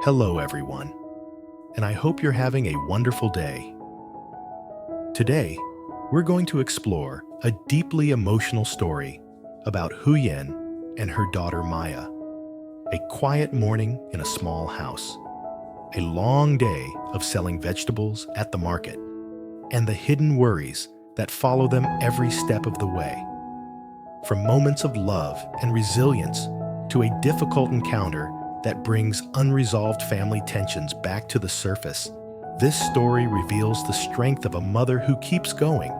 Hello, everyone, and I hope you're having a wonderful day. Today, we're going to explore a deeply emotional story about Huyen and her daughter Maya. A quiet morning in a small house, a long day of selling vegetables at the market, and the hidden worries that follow them every step of the way. From moments of love and resilience to a difficult encounter that brings unresolved family tensions back to the surface, this story reveals the strength of a mother who keeps going,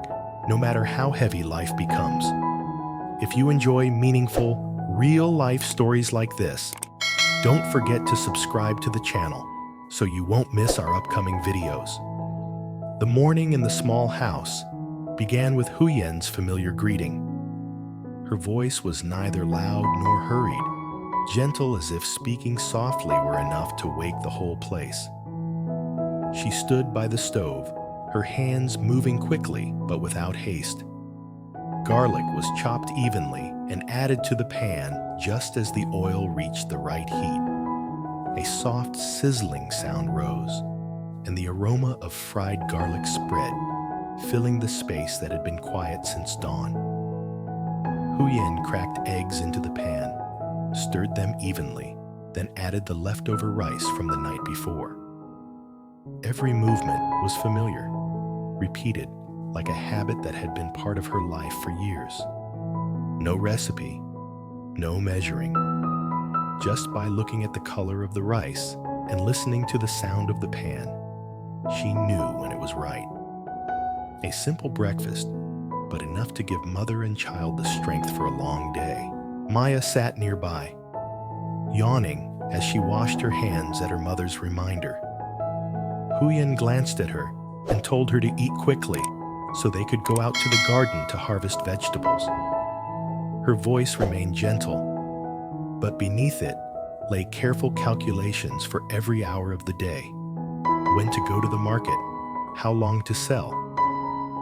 no matter how heavy life becomes. If you enjoy meaningful, real-life stories like this, don't forget to subscribe to the channel so you won't miss our upcoming videos. The morning in the small house began with Huyen's familiar greeting. Her voice was neither loud nor hurried, gentle as if speaking softly were enough to wake the whole place. She stood by the stove, her hands moving quickly but without haste. Garlic was chopped evenly and added to the pan just as the oil reached the right heat. A soft sizzling sound rose, and the aroma of fried garlic spread, filling the space that had been quiet since dawn. Huyen cracked eggs into the pan, stirred them evenly, then added the leftover rice from the night before. Every movement was familiar, repeated like a habit that had been part of her life for years. No recipe, no measuring. Just by looking at the color of the rice and listening to the sound of the pan, she knew when it was right. A simple breakfast, but enough to give mother and child the strength for a long day. Maya sat nearby, yawning as she washed her hands at her mother's reminder. Huyen glanced at her and told her to eat quickly so they could go out to the garden to harvest vegetables. Her voice remained gentle, but beneath it lay careful calculations for every hour of the day. When to go to the market, how long to sell,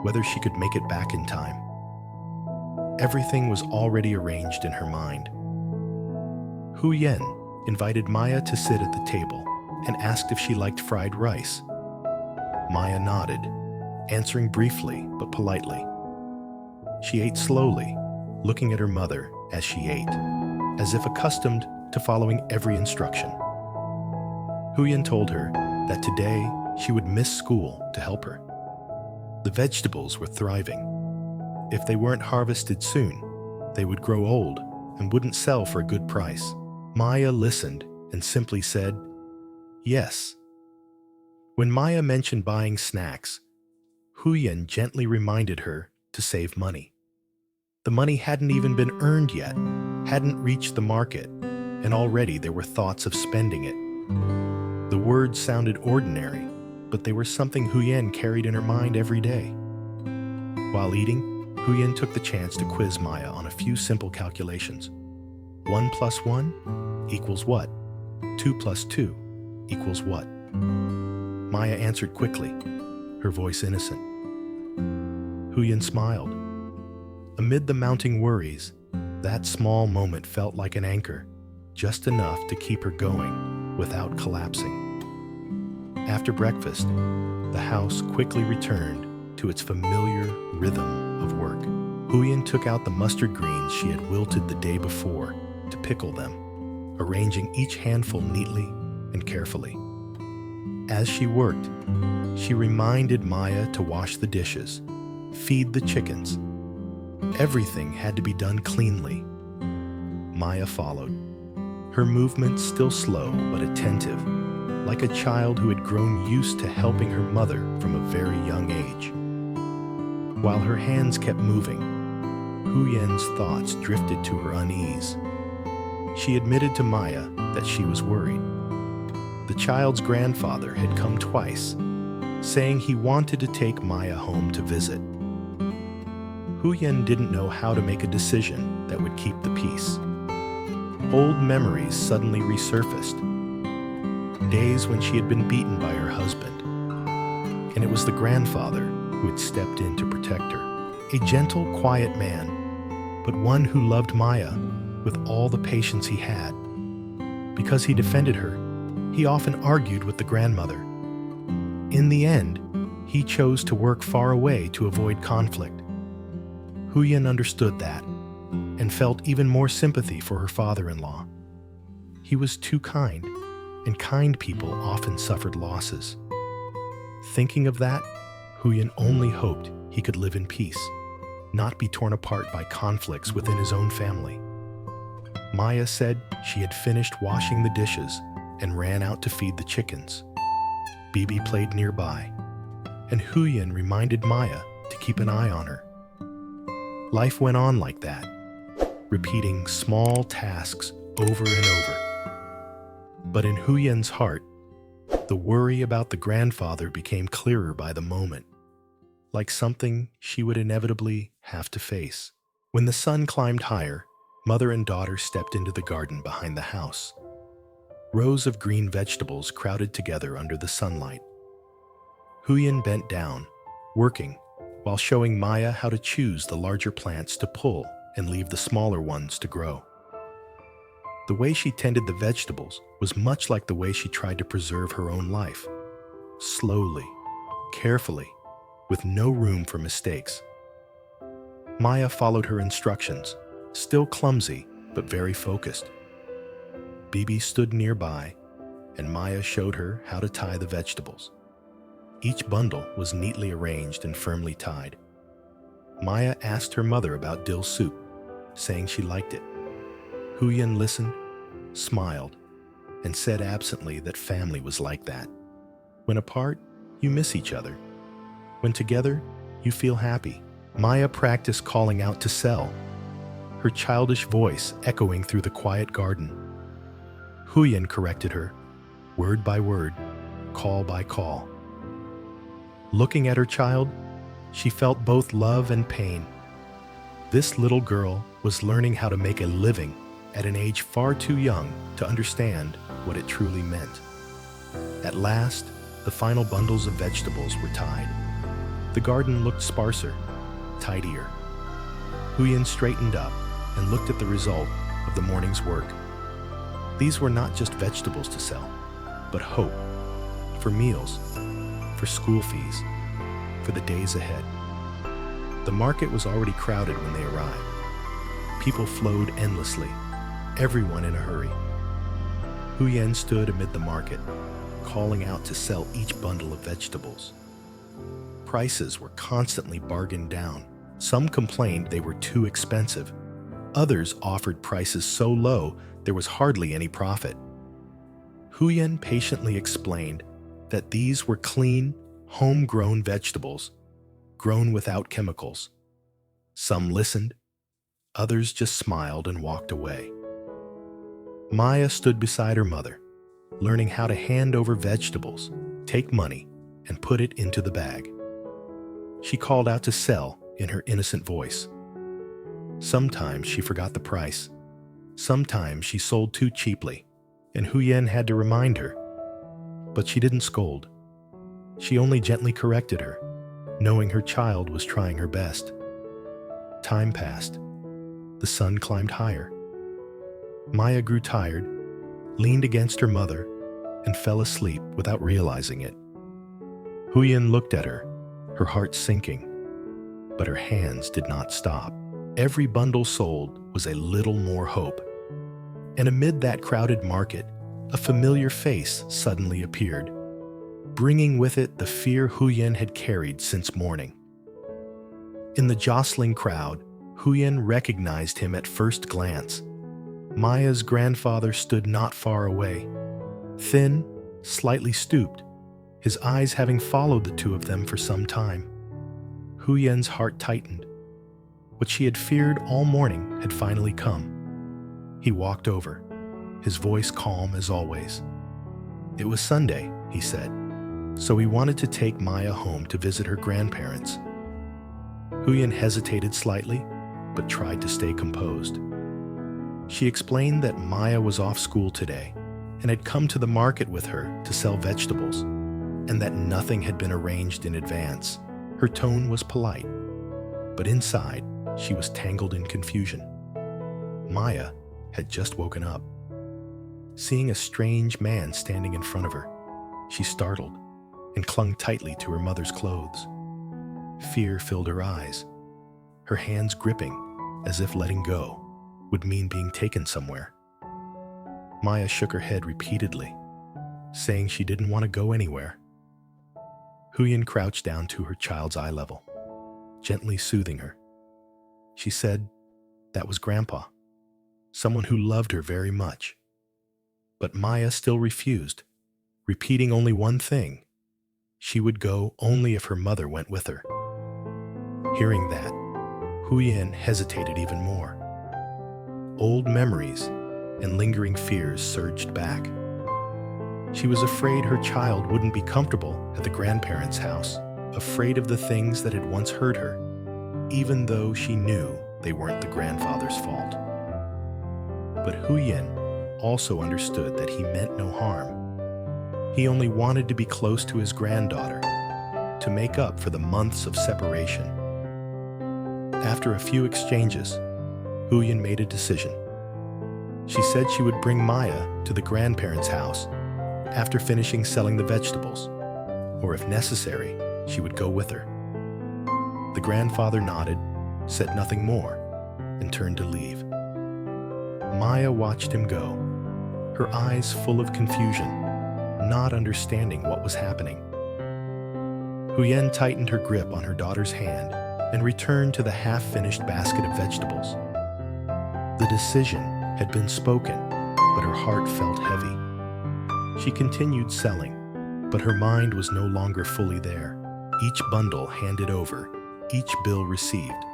whether she could make it back in time. Everything was already arranged in her mind. Huyen invited Maya to sit at the table and asked if she liked fried rice. Maya nodded, answering briefly but politely. She ate slowly, looking at her mother as she ate, as if accustomed to following every instruction. Huyen told her that today she would miss school to help her. The vegetables were thriving. If they weren't harvested soon, they would grow old and wouldn't sell for a good price. Maya listened and simply said, "Yes." When Maya mentioned buying snacks, Huyen gently reminded her to save money. The money hadn't even been earned yet, hadn't reached the market, and already there were thoughts of spending it. The words sounded ordinary, but they were something Huyen carried in her mind every day. While eating, Huyen took the chance to quiz Maya on a few simple calculations. 1 plus 1 equals what? 2 plus 2 equals what? Maya answered quickly, her voice innocent. Huyen smiled. Amid the mounting worries, that small moment felt like an anchor, just enough to keep her going without collapsing. After breakfast, the house quickly returned to its familiar rhythm of work. Huyen took out the mustard greens she had wilted the day before to pickle them, arranging each handful neatly and carefully. As she worked, she reminded Maya to wash the dishes, feed the chickens. Everything had to be done cleanly. Maya followed, her movements still slow but attentive, like a child who had grown used to helping her mother from a very young age. While her hands kept moving, Huyen's thoughts drifted to her unease. She admitted to Maya that she was worried. The child's grandfather had come twice, saying he wanted to take Maya home to visit. Huyen didn't know how to make a decision that would keep the peace. Old memories suddenly resurfaced. Days when she had been beaten by her husband, and it was the grandfather who had stepped in to protect her. A gentle, quiet man, but one who loved Maya with all the patience he had. Because he defended her, He often argued with the grandmother. In the end, he chose to work far away to avoid conflict. Huyen understood that and felt even more sympathy for her father-in-law. He was too kind, and kind people often suffered losses. Thinking of that, Huyen only hoped he could live in peace, not be torn apart by conflicts within his own family. Maya said she had finished washing the dishes and ran out to feed the chickens. Bibi played nearby, and Huyen reminded Maya to keep an eye on her. Life went on like that, repeating small tasks over and over. But in Huyen's heart, the worry about the grandfather became clearer by the moment, like something she would inevitably have to face. When the sun climbed higher, mother and daughter stepped into the garden behind the house. Rows of green vegetables crowded together under the sunlight. Huyen bent down, working, while showing Maya how to choose the larger plants to pull and leave the smaller ones to grow. The way she tended the vegetables was much like the way she tried to preserve her own life. Slowly, carefully, with no room for mistakes. Maya followed her instructions, still clumsy but very focused. Bibi stood nearby, and Maya showed her how to tie the vegetables. Each bundle was neatly arranged and firmly tied. Maya asked her mother about dill soup, saying she liked it. Huyen listened, smiled, and said absently that family was like that. When apart, you miss each other. When together, you feel happy. Maya practiced calling out to Sel, her childish voice echoing through the quiet garden. Huyen corrected her, word by word, call by call. Looking at her child, she felt both love and pain. This little girl was learning how to make a living at an age far too young to understand what it truly meant. At last, the final bundles of vegetables were tied. The garden looked sparser, tidier. Huyen straightened up and looked at the result of the morning's work. These were not just vegetables to sell, but hope, for meals, for school fees, for the days ahead. The market was already crowded when they arrived. People flowed endlessly, everyone in a hurry. Huyen stood amid the market, calling out to sell each bundle of vegetables. Prices were constantly bargained down. Some complained they were too expensive. Others offered prices so low there was hardly any profit. Huyen patiently explained that these were clean, homegrown vegetables, grown without chemicals. Some listened, others just smiled and walked away. Maya stood beside her mother, learning how to hand over vegetables, take money, and put it into the bag. She called out to Sel in her innocent voice. Sometimes she forgot the price. Sometimes she sold too cheaply, and Huyen had to remind her. But she didn't scold. She only gently corrected her, knowing her child was trying her best. Time passed. The sun climbed higher. Maya grew tired, leaned against her mother, and fell asleep without realizing it. Huyen looked at her, her heart sinking, but her hands did not stop. Every bundle sold was a little more hope. And amid that crowded market, a familiar face suddenly appeared, bringing with it the fear Huyen had carried since morning. In the jostling crowd, Huyen recognized him at first glance. Maya's grandfather stood not far away, thin, slightly stooped, his eyes having followed the two of them for some time. Huyen's heart tightened. What she had feared all morning had finally come. He walked over, his voice calm as always. It was Sunday, he said, so he wanted to take Maya home to visit her grandparents. Huyen hesitated slightly, but tried to stay composed. She explained that Maya was off school today and had come to the market with her to sell vegetables, and that nothing had been arranged in advance. Her tone was polite, but inside, she was tangled in confusion. Maya had just woken up. seeing a strange man standing in front of her. She startled and clung tightly to her mother's clothes. Fear filled her eyes, her hands gripping as if letting go would mean being taken somewhere. Maya shook her head repeatedly, saying she didn't want to go anywhere. Huyen crouched down to her child's eye level, gently soothing her. She said that was Grandpa, someone who loved her very much. But Maya still refused, repeating only one thing: she would go only if her mother went with her. Hearing that, Huyen hesitated even more. Old memories and lingering fears surged back. She was afraid her child wouldn't be comfortable at the grandparents' house, afraid of the things that had once hurt her, even though she knew they weren't the grandfather's fault. But Huyen also understood that he meant no harm. He only wanted to be close to his granddaughter, to make up for the months of separation. After a few exchanges, Huyen made a decision. She said she would bring Maya to the grandparents' house after finishing selling the vegetables, or if necessary, she would go with her. The grandfather nodded, said nothing more, and turned to leave. Maya watched him go, her eyes full of confusion, not understanding what was happening. Huyen tightened her grip on her daughter's hand and returned to the half-finished basket of vegetables. The decision had been spoken, but her heart felt heavy. She continued selling, but her mind was no longer fully there. Each bundle handed over, each bill received,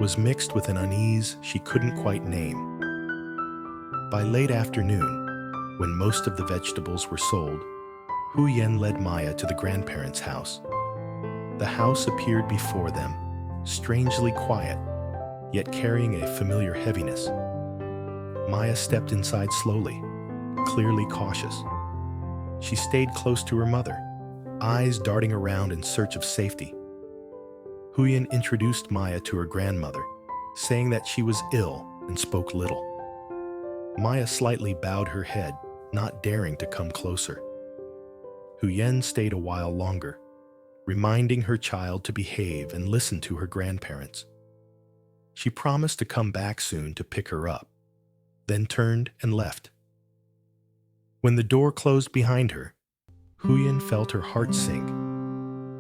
was mixed with an unease she couldn't quite name. By late afternoon, when most of the vegetables were sold, Huyen led Maya to the grandparents' house. The house appeared before them, strangely quiet, yet carrying a familiar heaviness. Maya stepped inside slowly, clearly cautious. She stayed close to her mother, eyes darting around in search of safety. Huyen introduced Maya to her grandmother, saying that she was ill and spoke little. Maya slightly bowed her head, not daring to come closer. Huyen stayed a while longer, reminding her child to behave and listen to her grandparents. She promised to come back soon to pick her up, then turned and left. When the door closed behind her, Huyen felt her heart sink,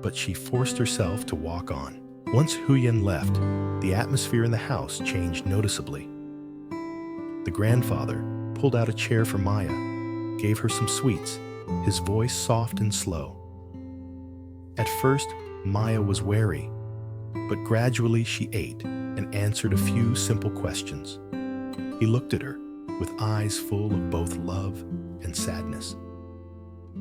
but she forced herself to walk on. Once Huyen left, the atmosphere in the house changed noticeably. The grandfather pulled out a chair for Maya, gave her some sweets, his voice soft and slow. At first, Maya was wary, but gradually she ate and answered a few simple questions. He looked at her with eyes full of both love and sadness.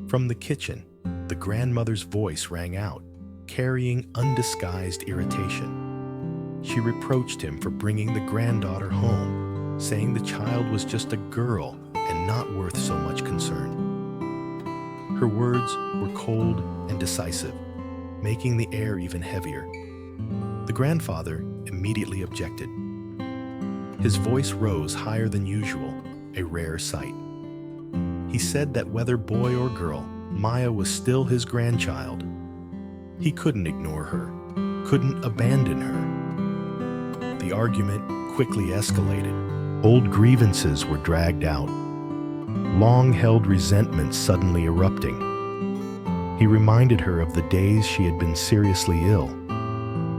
From the kitchen, the grandmother's voice rang out, carrying undisguised irritation. She reproached him for bringing the granddaughter home, saying the child was just a girl and not worth so much concern. Her words were cold and decisive, making the air even heavier. The grandfather immediately objected. His voice rose higher than usual, a rare sight. He said that whether boy or girl, Maya was still his grandchild. He couldn't ignore her, couldn't abandon her. The argument quickly escalated. Old grievances were dragged out, long-held resentments suddenly erupting. He reminded her of the days she had been seriously ill,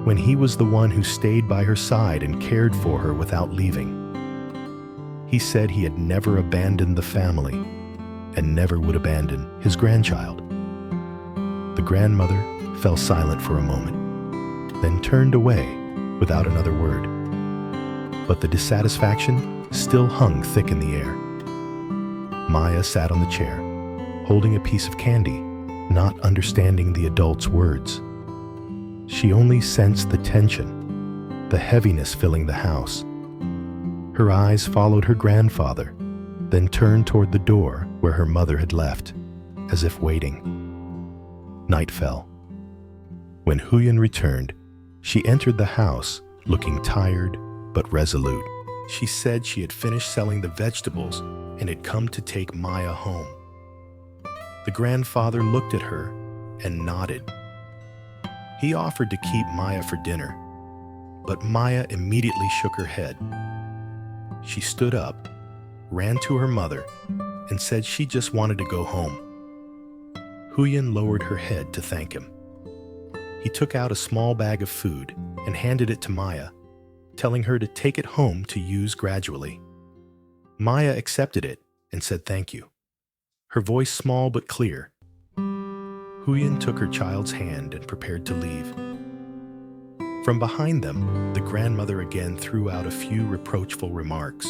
when he was the one who stayed by her side and cared for her without leaving. He said he had never abandoned the family and never would abandon his grandchild. The grandmother fell silent for a moment, then turned away without another word. But the dissatisfaction still hung thick in the air. Maya sat on the chair, holding a piece of candy, not understanding the adult's words. She only sensed the tension, the heaviness filling the house. Her eyes followed her grandfather, then turned toward the door where her mother had left, as if waiting. Night fell. When Huyen returned, she entered the house, looking tired but resolute. She said she had finished selling the vegetables and had come to take Maya home. The grandfather looked at her and nodded. He offered to keep Maya for dinner, but Maya immediately shook her head. She stood up, ran to her mother, and said she just wanted to go home. Huyen lowered her head to thank him. He took out a small bag of food and handed it to Maya, telling her to take it home to use gradually. Maya accepted it and said thank you, her voice small but clear. Huyen took her child's hand and prepared to leave. From behind them, the grandmother again threw out a few reproachful remarks,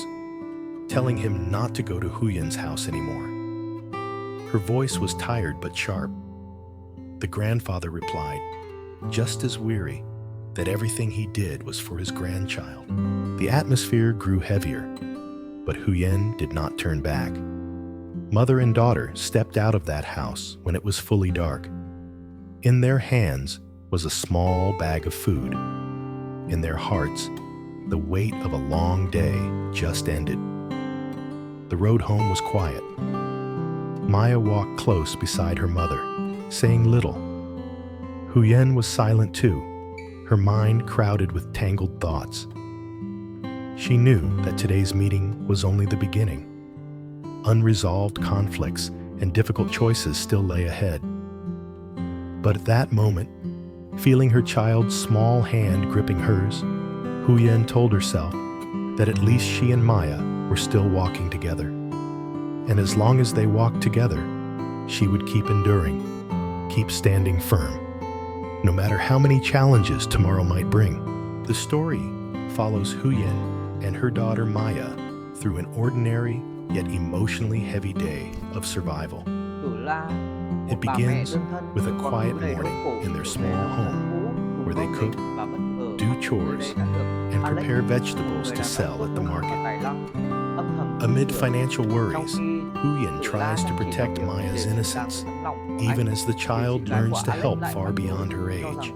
telling him not to go to Huyen's house anymore. Her voice was tired but sharp. The grandfather replied, just as weary, that everything he did was for his grandchild. The atmosphere grew heavier, but Huyen did not turn back. Mother and daughter stepped out of that house when it was fully dark. In their hands was a small bag of food. In their hearts, the weight of a long day just ended. The road home was quiet. Maya walked close beside her mother, saying little. Huyen was silent too, her mind crowded with tangled thoughts. She knew that today's meeting was only the beginning. Unresolved conflicts and difficult choices still lay ahead. But at that moment, feeling her child's small hand gripping hers, Huyen told herself that at least she and Maya were still walking together. And as long as they walked together, she would keep enduring, keep standing firm, no matter how many challenges tomorrow might bring. The story follows Huyen and her daughter Maya through an ordinary yet emotionally heavy day of survival. It begins with a quiet morning in their small home where they cook, do chores, and prepare vegetables to sell at the market. Amid financial worries, Huyen tries to protect Maya's innocence, even as the child learns to help far beyond her age.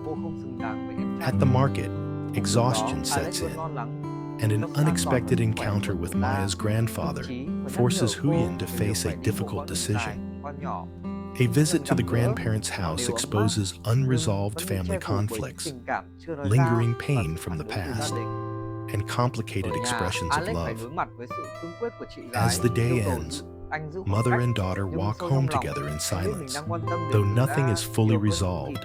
At the market, exhaustion sets in, and an unexpected encounter with Maya's grandfather forces Huyen to face a difficult decision. A visit to the grandparents' house exposes unresolved family conflicts, lingering pain from the past, and complicated expressions of love. As the day ends, mother and daughter walk home together in silence. Though nothing is fully resolved,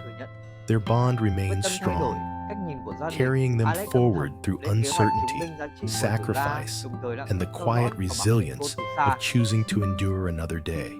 their bond remains strong, carrying them forward through uncertainty, sacrifice, and the quiet resilience of choosing to endure another day.